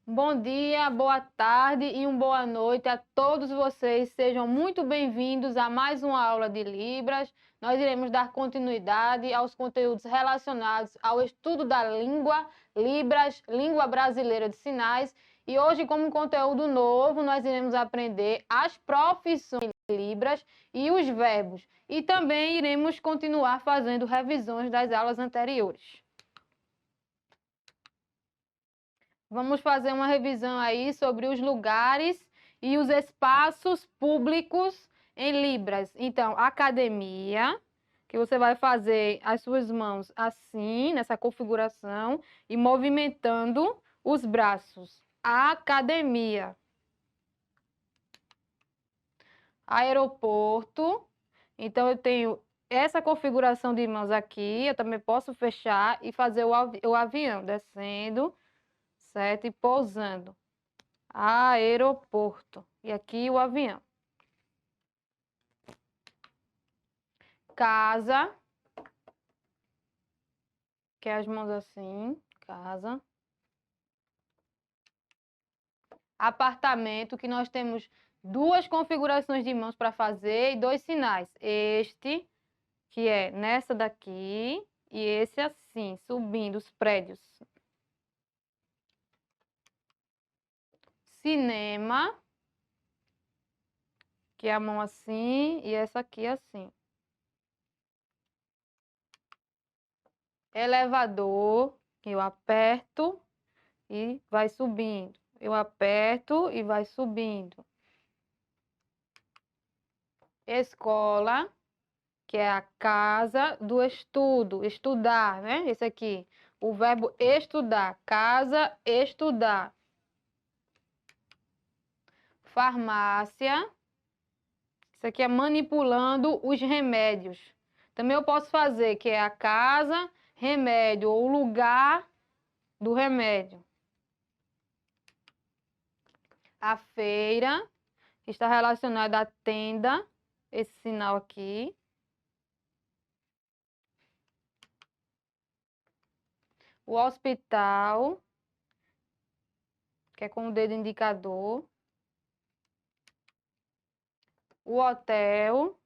Bom dia, boa tarde e boa noite a todos vocês. Sejam muito bem-vindos a mais uma aula de Libras. Nós iremos dar continuidade aos conteúdos relacionados ao estudo da língua Libras, língua brasileira de sinais. E hoje, como conteúdo novo, nós iremos aprender as profissões Libras e os verbos. E também iremos continuar fazendo revisões das aulas anteriores. Vamos fazer uma revisão aí sobre os lugares e os espaços públicos em Libras. Então, academia, que você vai fazer as suas mãos assim, nessa configuração, e movimentando os braços. Academia. Aeroporto. Então, eu tenho essa configuração de mãos aqui. Eu também posso fechar e fazer o avião descendo, certo? E pousando. Aeroporto. E aqui o avião. Casa. Que é as mãos assim. Casa. Apartamento, que nós temos duas configurações de mãos para fazer e dois sinais. Este, que é nessa daqui, e esse assim, subindo os prédios. Cinema, que é a mão assim e essa aqui assim. Elevador, que eu aperto e vai subindo. Eu aperto e vai subindo. Escola, que é a casa do estudo, estudar, né? Esse aqui, o verbo estudar, casa, estudar. Farmácia, isso aqui é manipulando os remédios. Também eu posso fazer, que é a casa, remédio, ou o lugar do remédio. A feira, que está relacionada à tenda, esse sinal aqui. O hospital, que é com o dedo indicador. O hotel,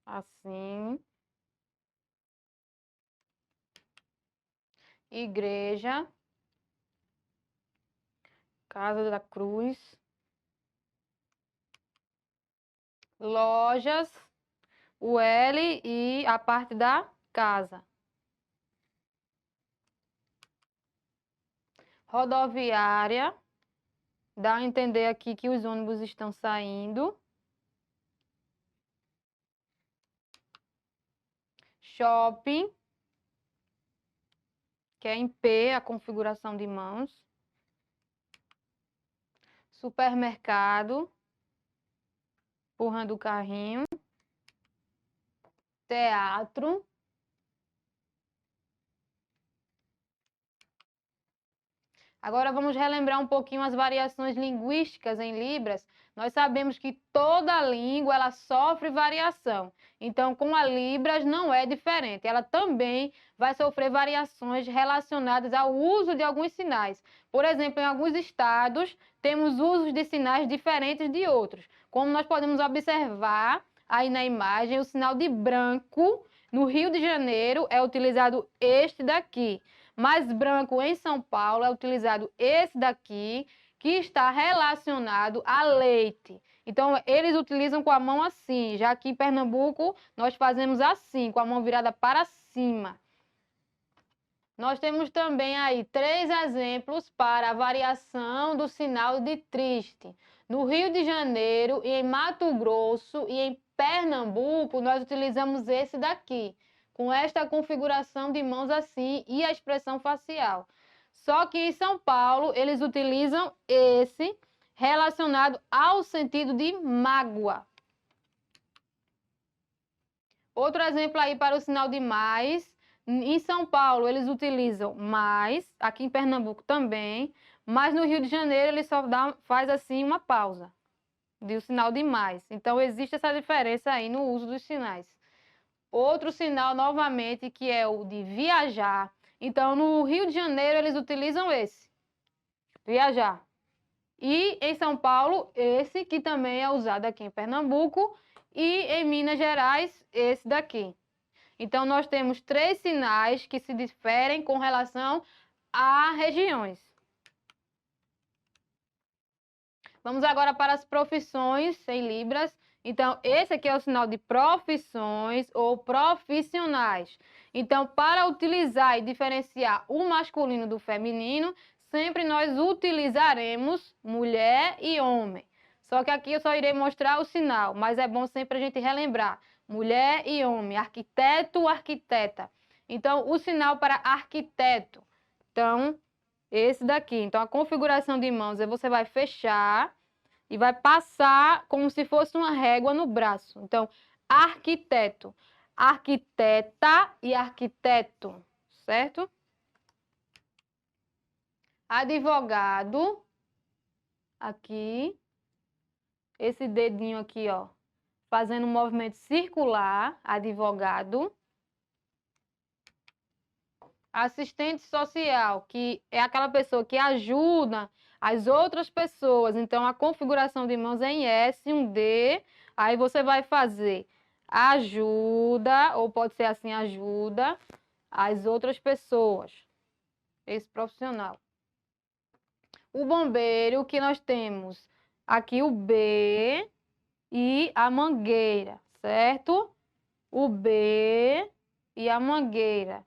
assim. Igreja. Casa da Cruz. Lojas, o L e a parte da casa. Rodoviária, dá a entender aqui que os ônibus estão saindo. Shopping, que é em P, a configuração de mãos. Supermercado, empurrando o carrinho. Teatro. Agora vamos relembrar um pouquinho as variações linguísticas em Libras. Nós sabemos que toda língua ela sofre variação. Então, com a Libras não é diferente. Ela também vai sofrer variações relacionadas ao uso de alguns sinais. Por exemplo, em alguns estados, temos usos de sinais diferentes de outros. Como nós podemos observar aí na imagem, o sinal de branco no Rio de Janeiro é utilizado este daqui. Mais branco em São Paulo é utilizado esse daqui, que está relacionado a leite. Então, eles utilizam com a mão assim, já que em Pernambuco nós fazemos assim, com a mão virada para cima. Nós temos também aí 3 exemplos para a variação do sinal de triste. No Rio de Janeiro, em Mato Grosso e em Pernambuco, nós utilizamos esse daqui, com esta configuração de mãos assim e a expressão facial. Só que em São Paulo, eles utilizam esse relacionado ao sentido de mágoa. Outro exemplo aí para o sinal de mais. Em São Paulo, eles utilizam mais, aqui em Pernambuco também, mas no Rio de Janeiro ele só faz assim uma pausa, de o sinal de mais. Então, existe essa diferença aí no uso dos sinais. Outro sinal, novamente, que é o de viajar. Então, no Rio de Janeiro, eles utilizam esse. viajar. E em São Paulo, esse que também é usado aqui em Pernambuco e em Minas Gerais, esse daqui. Então, nós temos 3 sinais que se diferem com relação a regiões. Vamos agora para as profissões em libras. Então, esse aqui é o sinal de profissões ou profissionais. Então, para utilizar e diferenciar o masculino do feminino, sempre nós utilizaremos mulher e homem. Só que aqui eu só irei mostrar o sinal, mas é bom sempre a gente relembrar. Mulher e homem, arquiteto, arquiteta. Então, o sinal para arquiteto. Então, esse daqui. Então, a configuração de mãos é você vai fechar e vai passar como se fosse uma régua no braço. Então, arquiteto, arquiteta e arquiteto, certo? Advogado, aqui, esse dedinho aqui, ó, fazendo um movimento circular, advogado. Assistente social, que é aquela pessoa que ajuda as outras pessoas. Então, a configuração de mãos é em S, um D. Aí você vai fazer ajuda, ou pode ser assim, ajuda as outras pessoas. Esse profissional. O bombeiro, que nós temos aqui o B e a mangueira, certo? O B e a mangueira.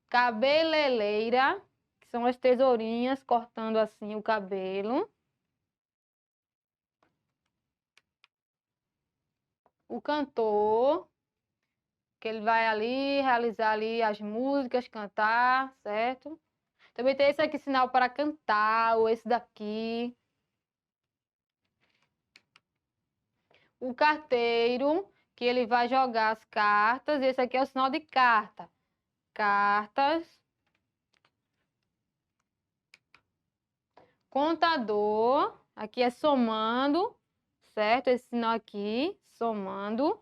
Cabeleireira, que são as tesourinhas cortando assim o cabelo. O cantor, que ele vai ali realizar ali as músicas, cantar, certo? Também tem esse aqui, sinal para cantar, ou esse daqui. O carteiro, que ele vai jogar as cartas, esse aqui é o sinal de carta. Cartas. Contador, aqui é somando, certo? Esse sinal aqui, somando.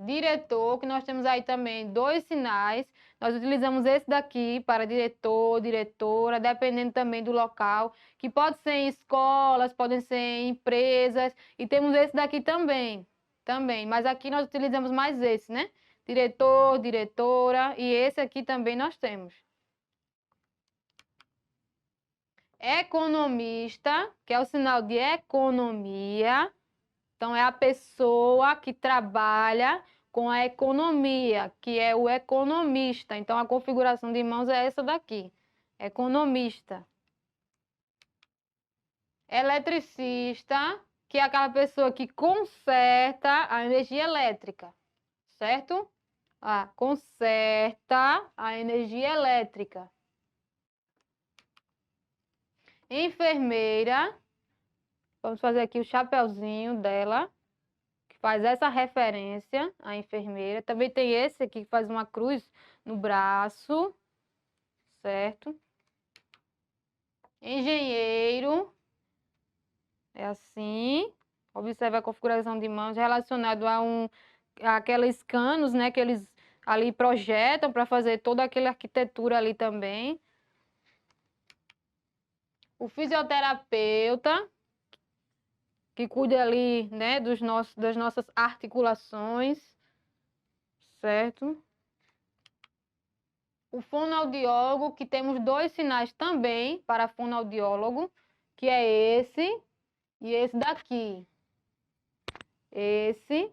Diretor, que nós temos aí também 2 sinais. Nós utilizamos esse daqui para diretor, diretora, dependendo também do local, que pode ser em escolas, podem ser em empresas, e temos esse daqui também, mas aqui nós utilizamos mais esse, né? Diretor, diretora, e esse aqui também nós temos. Economista, que é o sinal de economia. Então, é a pessoa que trabalha com a economia, que é o economista. Então, a configuração de mãos é essa daqui, economista. Eletricista, que é aquela pessoa que conserta a energia elétrica, certo? Conserta a energia elétrica. Enfermeira, vamos fazer aqui o chapeuzinho dela, que faz essa referência à enfermeira. Também tem esse aqui que faz uma cruz no braço, certo? Engenheiro, é assim. Observe a configuração de mãos relacionado aqueles canos, né, que eles ali projetam para fazer toda aquela arquitetura ali também. O fisioterapeuta, que cuida ali, né, das nossas articulações, certo? O fonoaudiólogo, que temos 2 sinais também para fonoaudiólogo, que é esse e esse daqui. Esse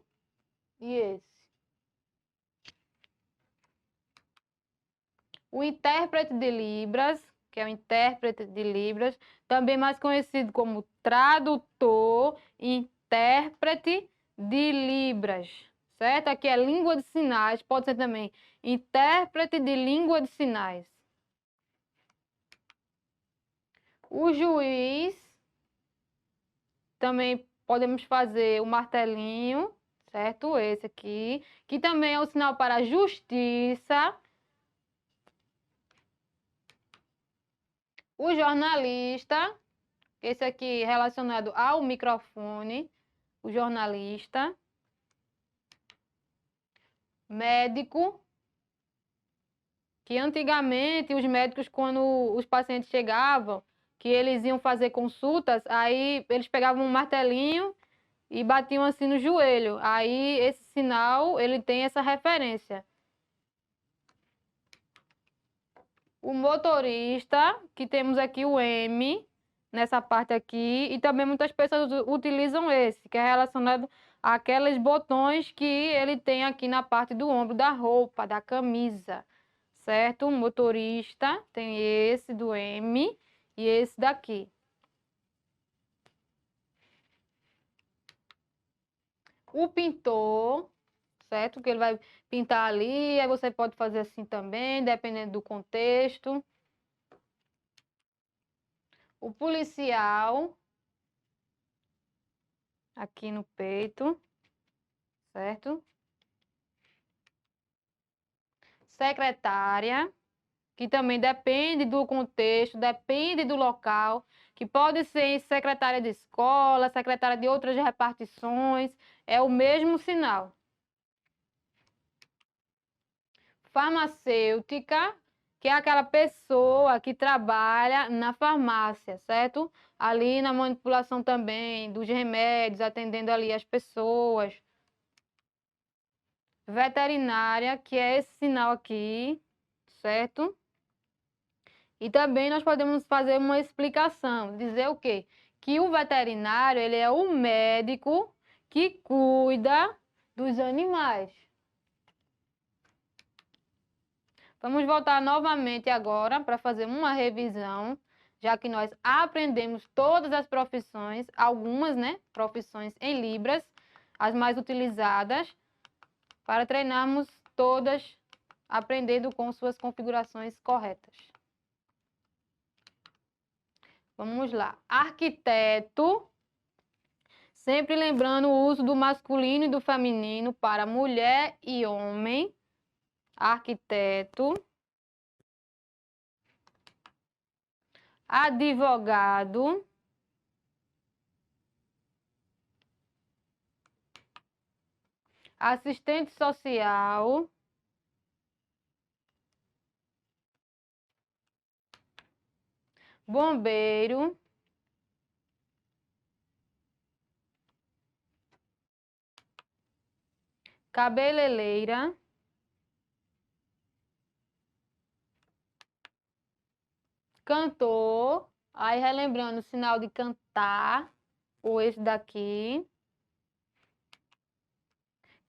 e esse. O intérprete de Libras, que é o intérprete de Libras, também mais conhecido como tradutor e intérprete de Libras, certo? Aqui é língua de sinais, pode ser também intérprete de língua de sinais. O juiz, também podemos fazer o martelinho, certo? Esse aqui, que também é o sinal para justiça. O jornalista, esse aqui relacionado ao microfone, o jornalista. Médico, que antigamente os médicos, quando os pacientes chegavam, que eles iam fazer consultas, aí eles pegavam um martelinho e batiam assim no joelho. Aí esse sinal, ele tem essa referência. O motorista, que temos aqui o M, nessa parte aqui, e também muitas pessoas utilizam esse, que é relacionado àqueles botões que ele tem aqui na parte do ombro da roupa, da camisa, certo? O motorista tem esse do M e esse daqui. O pintor, certo? Que ele vai pintar ali, aí você pode fazer assim também, dependendo do contexto. O policial, aqui no peito, certo? Secretária, que também depende do contexto, depende do local, que pode ser secretária de escola, secretária de outras repartições, é o mesmo sinal. Farmacêutica, que é aquela pessoa que trabalha na farmácia, certo? Ali na manipulação também dos remédios, atendendo ali as pessoas. Veterinária, que é esse sinal aqui, certo? E também nós podemos fazer uma explicação, dizer o quê? Que o veterinário, ele é o médico que cuida dos animais. Vamos voltar novamente agora para fazer uma revisão, já que nós aprendemos todas as profissões, algumas, né, profissões em Libras, as mais utilizadas, para treinarmos todas, aprendendo com suas configurações corretas. Vamos lá. Arquiteto, sempre lembrando o uso do masculino e do feminino para mulher e homem. Arquiteto. Advogado. Assistente social. Bombeiro. Cabeleireira. Cantor. Aí relembrando o sinal de cantar, ou esse daqui.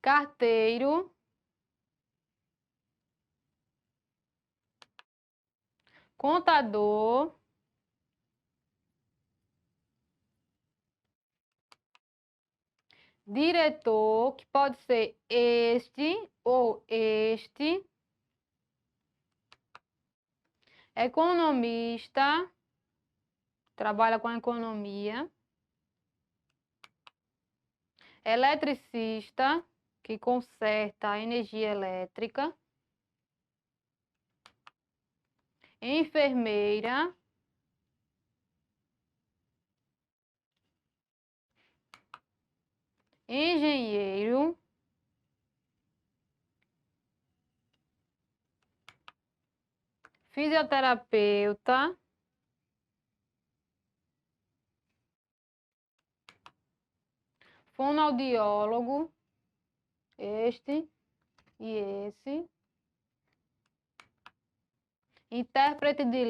Carteiro. Contador. Diretor, que pode ser este ou este. Economista, trabalha com a economia. Eletricista, que conserta a energia elétrica. Enfermeira. Engenheiro. Fisioterapeuta. Fonoaudiólogo, este e esse. Intérprete de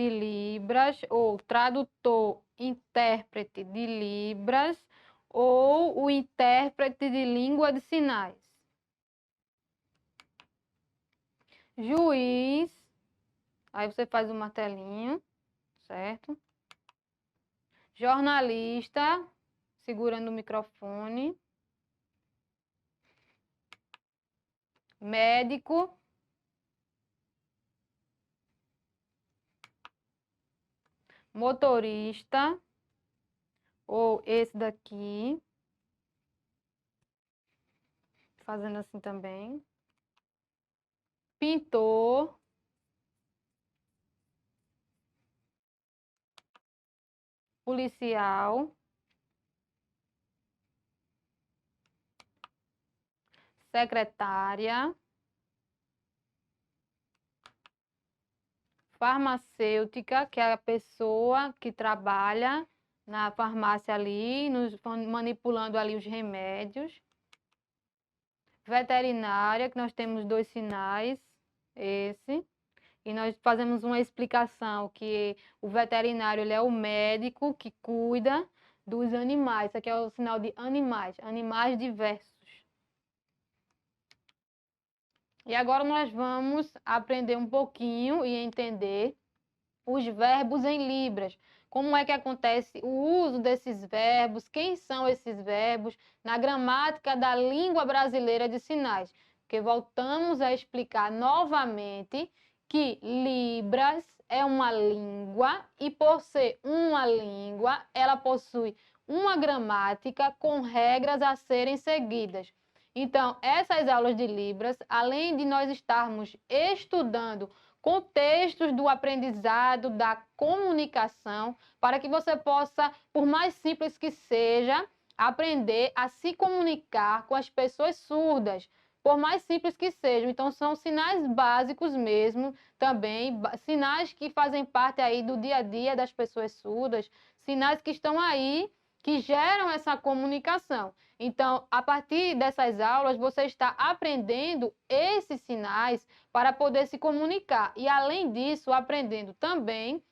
Libras, ou tradutor, intérprete de Libras, ou o intérprete de língua de sinais. Juiz, aí você faz o martelinho, certo? Jornalista, segurando o microfone. Médico. Motorista, ou esse daqui, fazendo assim também. Pintor. Policial. Secretária. farmacêutica, que é a pessoa que trabalha na farmácia ali, manipulando ali os remédios. Veterinária, que nós temos 2 sinais, esse. E nós fazemos uma explicação que o veterinário ele é o médico que cuida dos animais. Isso aqui é o sinal de animais, animais diversos. E agora nós vamos aprender um pouquinho e entender os verbos em libras. Como é que acontece o uso desses verbos, quem são esses verbos na gramática da língua brasileira de sinais. Porque voltamos a explicar novamente que Libras é uma língua e, por ser uma língua, ela possui uma gramática com regras a serem seguidas. Então, essas aulas de Libras, além de nós estarmos estudando contextos do aprendizado, da comunicação, para que você possa, por mais simples que seja, aprender a se comunicar com as pessoas surdas, por mais simples que sejam. Então, são sinais básicos mesmo, também, sinais que fazem parte aí do dia a dia das pessoas surdas, sinais que estão aí, que geram essa comunicação. Então, a partir dessas aulas, você está aprendendo esses sinais para poder se comunicar. E, além disso, aprendendo também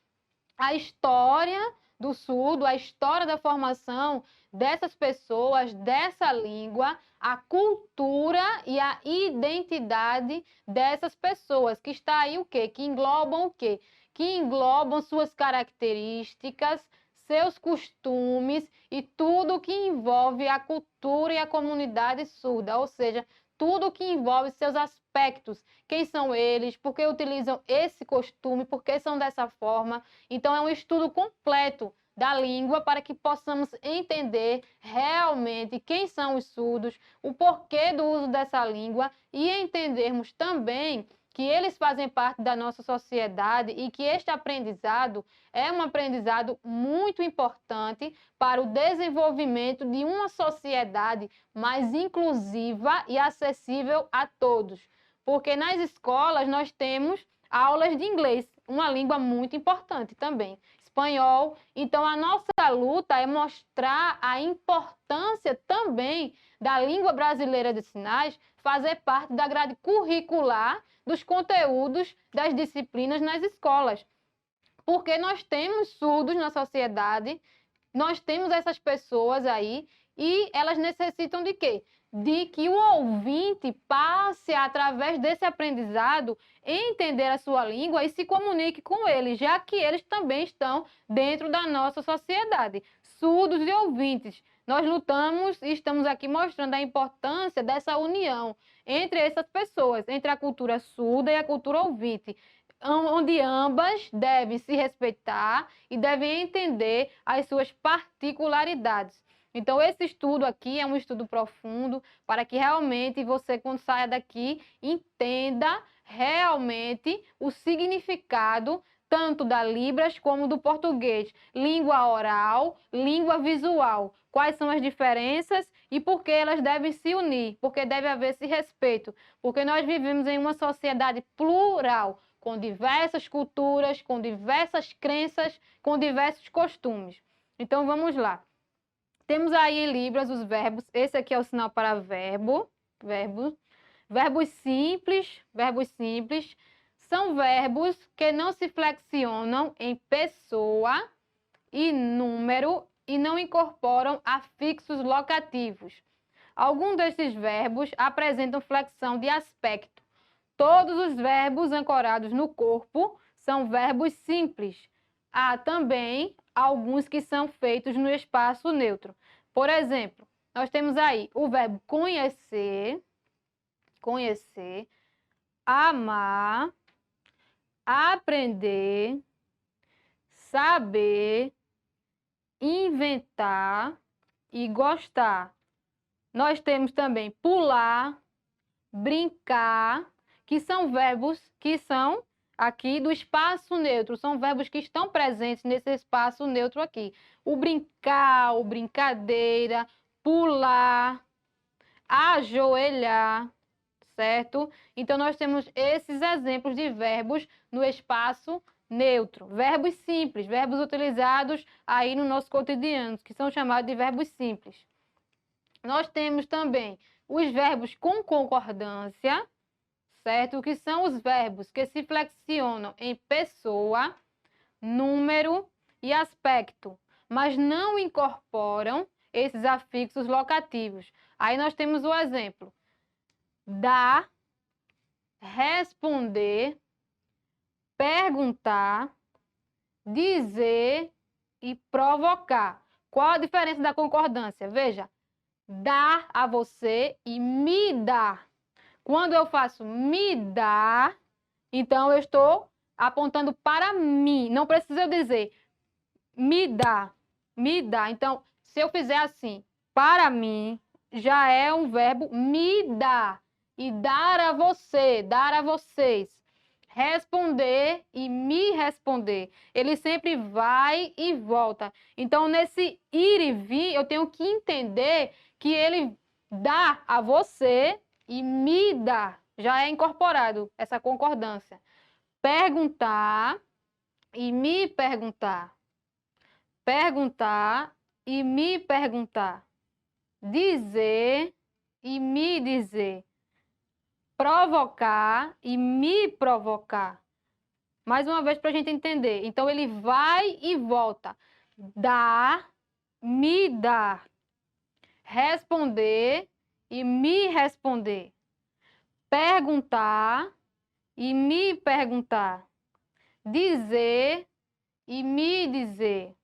a história do surdo, a história da formação dessas pessoas, dessa língua, a cultura e a identidade dessas pessoas, que está aí o quê? Que englobam o quê? Que englobam suas características, seus costumes e tudo que envolve a cultura e a comunidade surda, ou seja, tudo que envolve seus aspectos, quem são eles, por que utilizam esse costume, por que são dessa forma. Então, é um estudo completo da língua para que possamos entender realmente quem são os surdos, o porquê do uso dessa língua e entendermos também que eles fazem parte da nossa sociedade e que este aprendizado é um aprendizado muito importante para o desenvolvimento de uma sociedade mais inclusiva e acessível a todos. Porque nas escolas nós temos aulas de inglês, uma língua muito importante também, espanhol. Então, a nossa luta é mostrar a importância também da língua brasileira de sinais fazer parte da grade curricular dos conteúdos das disciplinas nas escolas. Porque nós temos surdos na sociedade, nós temos essas pessoas aí e elas necessitam de quê? De que o ouvinte passe, através desse aprendizado, entender a sua língua e se comunique com eles, já que eles também estão dentro da nossa sociedade. Surdos e ouvintes. Nós lutamos e estamos aqui mostrando a importância dessa união entre essas pessoas, entre a cultura surda e a cultura ouvinte, onde ambas devem se respeitar e devem entender as suas particularidades. Então, esse estudo aqui é um estudo profundo para que realmente você, quando saia daqui, entenda realmente o significado tanto da Libras como do português. Língua oral, língua visual. Quais são as diferenças e por que elas devem se unir? Porque deve haver esse respeito. Porque nós vivemos em uma sociedade plural, com diversas culturas, com diversas crenças, com diversos costumes. Então, vamos lá. Temos aí em Libras os verbos. Esse aqui é o sinal para verbo. Verbos simples são verbos que não se flexionam em pessoa e número e não incorporam afixos locativos. Alguns desses verbos apresentam flexão de aspecto. Todos os verbos ancorados no corpo são verbos simples. Há também alguns que são feitos no espaço neutro. Por exemplo, nós temos aí o verbo conhecer, amar, aprender, saber, inventar e gostar. Nós temos também pular, brincar, que são verbos que são aqui do espaço neutro, são verbos que estão presentes nesse espaço neutro aqui. O brincar, o brincadeira, pular, ajoelhar, certo? Então, nós temos esses exemplos de verbos no espaço neutro. Verbos simples, verbos utilizados aí no nosso cotidiano, que são chamados de verbos simples. Nós temos também os verbos com concordância, certo? Que são os verbos que se flexionam em pessoa, número e aspecto, mas não incorporam esses afixos locativos. Aí nós temos o exemplo: dar, responder, perguntar, dizer e provocar. Qual a diferença da concordância? Veja, dar a você e me dar. Quando eu faço me dar, então eu estou apontando para mim. Não precisa eu dizer me dá, me dá. Então, se eu fizer assim, para mim, já é um verbo me dar. E dar a você, dar a vocês. Responder e me responder. Ele sempre vai e volta. Então, nesse ir e vir, eu tenho que entender que ele dá a você e me dá. Já é incorporado essa concordância. Perguntar e me perguntar. Perguntar e me perguntar. Dizer e me dizer. Provocar e me provocar. Mais uma vez para a gente entender. Então, ele vai e volta. Dar, me dar. Responder e me responder. Perguntar e me perguntar. Dizer e me dizer.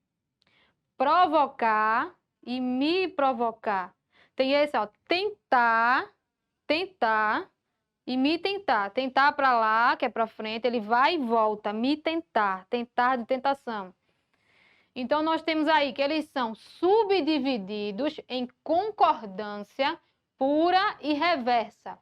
Provocar e me provocar. Tem esse, ó, tentar, tentar e me tentar. Tentar para lá, que é para frente, ele vai e volta. Me tentar, tentar de tentação. Então, nós temos aí que eles são subdivididos em concordância pura e reversa.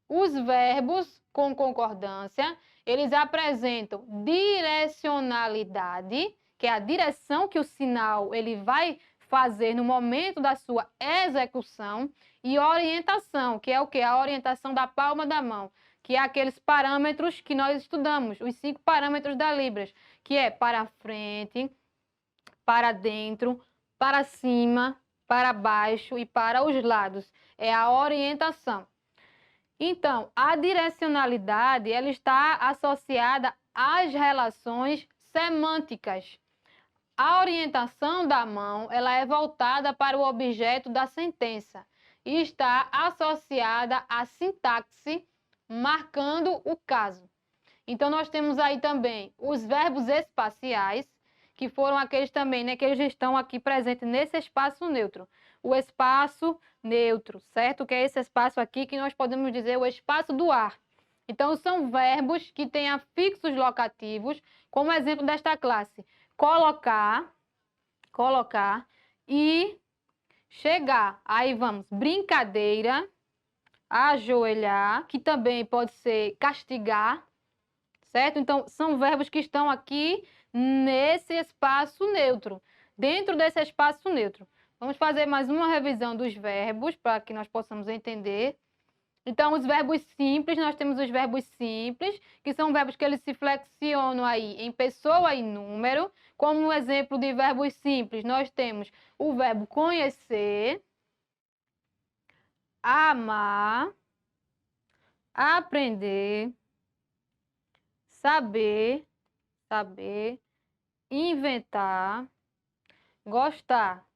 Os verbos com concordância, eles apresentam direcionalidade, que é a direção que o sinal ele vai fazer no momento da sua execução, e orientação, que é o quê? A orientação da palma da mão, que é aqueles parâmetros que nós estudamos, os 5 parâmetros da Libras, que é para frente, para dentro, para cima, para baixo e para os lados. É a orientação. Então, a direcionalidade ela está associada às relações semânticas. A orientação da mão ela é voltada para o objeto da sentença e está associada à sintaxe, marcando o caso. Então, nós temos aí também os verbos espaciais, que foram aqueles também, né, que eles estão aqui presentes nesse espaço neutro. O espaço neutro, certo? Que é esse espaço aqui que nós podemos dizer o espaço do ar. Então, são verbos que têm afixos locativos, como exemplo desta classe. Colocar, colocar e chegar. Aí vamos, brincadeira, ajoelhar, que também pode ser castigar, certo? Então, são verbos que estão aqui nesse espaço neutro, dentro desse espaço neutro. Vamos fazer mais uma revisão dos verbos para que nós possamos entender. Então, os verbos simples, nós temos os verbos simples, que são verbos que eles se flexionam aí em pessoa e número. Como um exemplo de verbos simples, nós temos o verbo conhecer, amar, aprender, saber, inventar, gostar.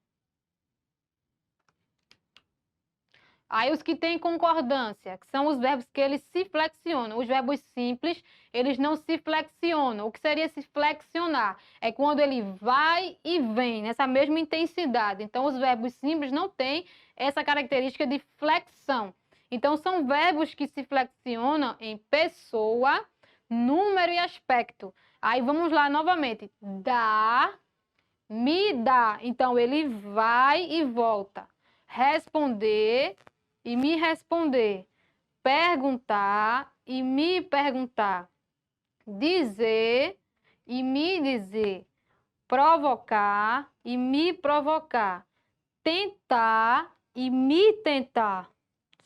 Aí os que têm concordância, que são os verbos que eles se flexionam. Os verbos simples, eles não se flexionam. O que seria se flexionar? É quando ele vai e vem, nessa mesma intensidade. Então, os verbos simples não têm essa característica de flexão. Então, são verbos que se flexionam em pessoa, número e aspecto. Aí, vamos lá novamente. Dar, me dá. Então, ele vai e volta. Responder e me responder. Perguntar e me perguntar. Dizer e me dizer. Provocar e me provocar. Tentar e me tentar.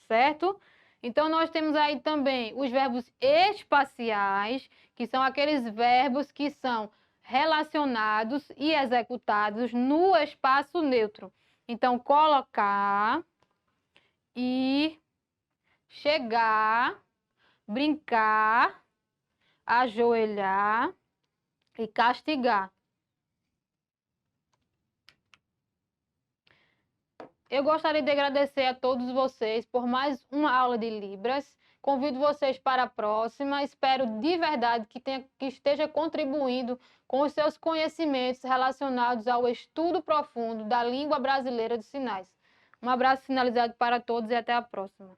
Certo? Então, nós temos aí também os verbos espaciais, que são aqueles verbos que são relacionados e executados no espaço neutro. Então, colocar, ir, chegar, brincar, ajoelhar e castigar. Eu gostaria de agradecer a todos vocês por mais uma aula de Libras. Convido vocês para a próxima. Espero de verdade que esteja contribuindo com os seus conhecimentos relacionados ao estudo profundo da língua brasileira de sinais. Um abraço finalizado para todos e até a próxima.